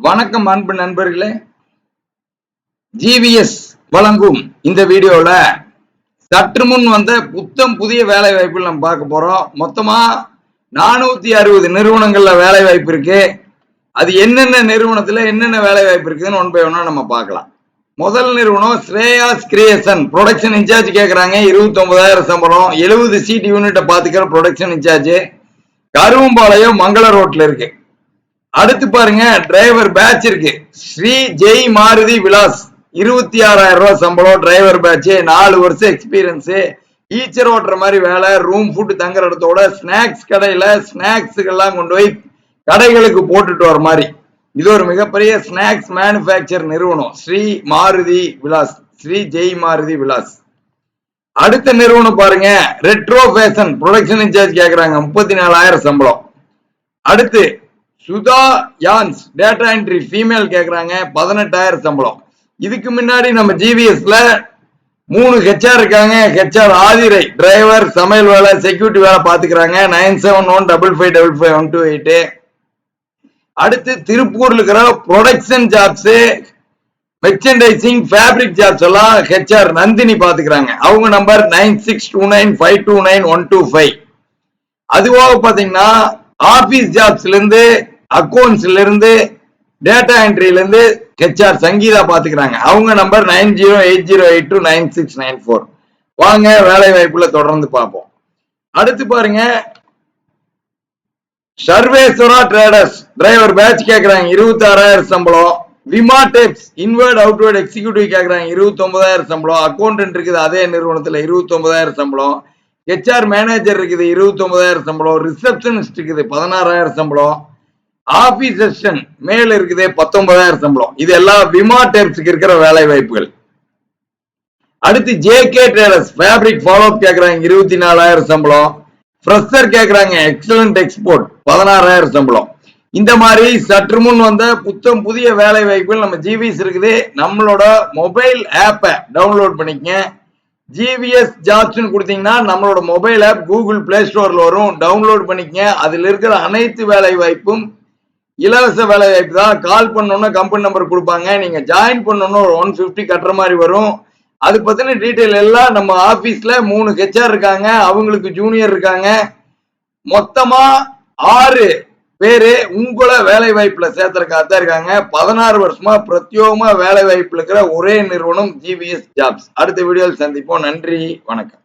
வணக்கம் அன்பு நண்பர்களே. ஜிவிஎஸ் வழங்கும் இந்த வீடியோல சற்று முன் வந்த புத்தம் புதிய வேலை வாய்ப்புகள் நம்ம பார்க்க போறோம். மொத்தமா 460 நிறுவனங்கள்ல வேலை வாய்ப்பு இருக்கு. அது என்னென்ன நிறுவனத்துல என்னென்ன வேலை வாய்ப்பு இருக்குதுன்னு ஒன் பை ஒன்னா நம்ம பார்க்கலாம். முதல் நிறுவனம் ஸ்ரேயாஸ் கிரியேஷன், ப்ரொடக்ஷன் இன்சார்ஜ் கேட்கறாங்க. 29,000 சம்பளம், 70 சீட் யூனிட்டை பாத்துக்கிற ப்ரொடக்ஷன் இன்சார்ஜ். கருவம்பாளையம் மங்கள ரோட்ல இருக்கு. அடுத்து பாருங்க, டிரைவர் பேட்ச் இருக்கு. ஸ்ரீ ஜெய் மாருதி விலாஸ், 26,000 ரூபாய் சம்பளம், டிரைவர் பேட்ச், 4 வருஷம் எக்ஸ்பீரியன்ஸ், ஈச்சர் ஓட்டுற மாதிரி வேலை, ரூம் ஃபுட் தங்குற இடத்தோட ஸ்நாக்ஸ் கடையில ஸ்நாக்ஸுக்கெல்லாம் கொண்டு போய் கடைகளுக்கு போட்டுட்டு வர மாதிரி. இது ஒரு மிகப்பெரிய ஸ்நாக்ஸ் மேனுபேக்சர் நிறுவனம், ஸ்ரீ மாருதி விலாஸ், ஸ்ரீ ஜெய் மாருதி விலாஸ். அடுத்த நிறுவனம் பாருங்க, ரெட்ரோ ஃபேஷன், ப்ரொடக்ஷன் இன்சார்ஜ் கேட்கறாங்க, 34,000 சம்பளம். அடுத்து Sudha yarns, data entry female கேட்கறாங்க, 18,000 சம்பளம். இதுக்கு முன்னாடி நம்ம ஜிவிஎஸ்ல 3 ஹெச்ஆர் இருக்காங்க. ஹெச்ஆர் ஆதிரை, டிரைவர், சமையல் வேலை, செக்யூரிட்டி வேலை பாத்துக்கிறாங்க. 9715555128. அடுத்து திருப்பூர்ல இருக்கிற production jobs, merchandising, fabric jobs எல்லாம் ஹெச்ஆர் நந்தினி பாத்துக்கிறாங்க. அவங்க நம்பர் 9629529125. அதுவாக பாத்தீங்கன்னா ஆபீஸ் ஜாப்ஸ்ல இருந்து, அக்கௌண்ட்ஸ்ல இருந்து, டேட்டா என்ட்ரில இருந்து ஹெச்ஆர் சங்கீதா பாத்துக்கிறாங்க. அவங்க நம்பர் 9080829694. வாங்க வேலை வாய்ப்புல தொடர்ந்து பார்ப்போம். அடுத்து பாருங்க, சர்வேஸ்வரா ட்ரேடர்ஸ், டிரைவர் பேட்ச் கேட்கறாங்க, 26,000 சம்பளம். விமா டெப்ஸ், இன்வர்ட் அவுட்வர்ட் எக்ஸிக்யூட்டிவ் கேட்கறாங்க, 29,000 சம்பளம். அக்கௌண்டன்ட் இருக்குது அதே நிறுவனத்துல, 29,000 சம்பளம். ஹெச்ஆர் மேனேஜர் இருக்குது, 29,000 சம்பளம். ரிசப்ஷனிஸ்ட் இருக்குது, 16,000 சம்பளம். ஆபீஸ் அசிஸ்டன்ட் மேல் இருக்குது, 19,000 சம்பளம். இது எல்லாம் விமா டெப்ஸ்க்கு இருக்கிற வேலை வாய்ப்புகள். அடுத்து JK traders, fabric follow up கேட்கறாங்க, 24,000 சம்பளம். ஃப்ரெஷர் கேட்கறாங்க, எக்ஸலன்ட் எக்ஸ்போர்ட், 16,000 சம்பளம். இந்த மாதிரி சற்று முன் வந்த புத்தம் புதிய வேலை வாய்ப்புகள் நம்ம ஜிவிஎஸ் இருக்குது. நம்மளோட மொபைல் ஆப்பை டவுன்லோட் பண்ணிக்கங்க. ஜிவிஎஸ் ஜாப்ஸ்னு கொடுத்தீங்கன்னா நம்மளோட மொபைல் ஆப் கூகுள் பிளே ஸ்டோர்ல வரும், டவுன்லோட் பண்ணிக்கங்க. அதுல இருக்கிற அனைத்து வேலை வாய்ப்பும் இலவச வேலை வாய்ப்பு தான். கால் பண்ணோம்னா கம்பெனி நம்பர் கொடுப்பாங்க. நீங்க ஜாயின் பண்ணோம்னா ஒரு 150 கட்டுற மாதிரி வரும். அது பத்தின டீட்டெயில் எல்லாம் நம்ம ஆபீஸ்ல 3 ஹெச்ஆர் இருக்காங்க, அவங்களுக்கு ஜூனியர் இருக்காங்க. மொத்தமா 6 பேரு உங்களை வேலை வாய்ப்புல சேர்த்துறக்காக இருக்காங்க. 16 வருஷமா பிரத்யோகமா வேலை வாய்ப்புல இருக்கிற ஒரே நிறுவனம் ஜிவிஎஸ் ஜாப்ஸ். அடுத்த வீடியோவில் சந்திப்போம். நன்றி, வணக்கம்.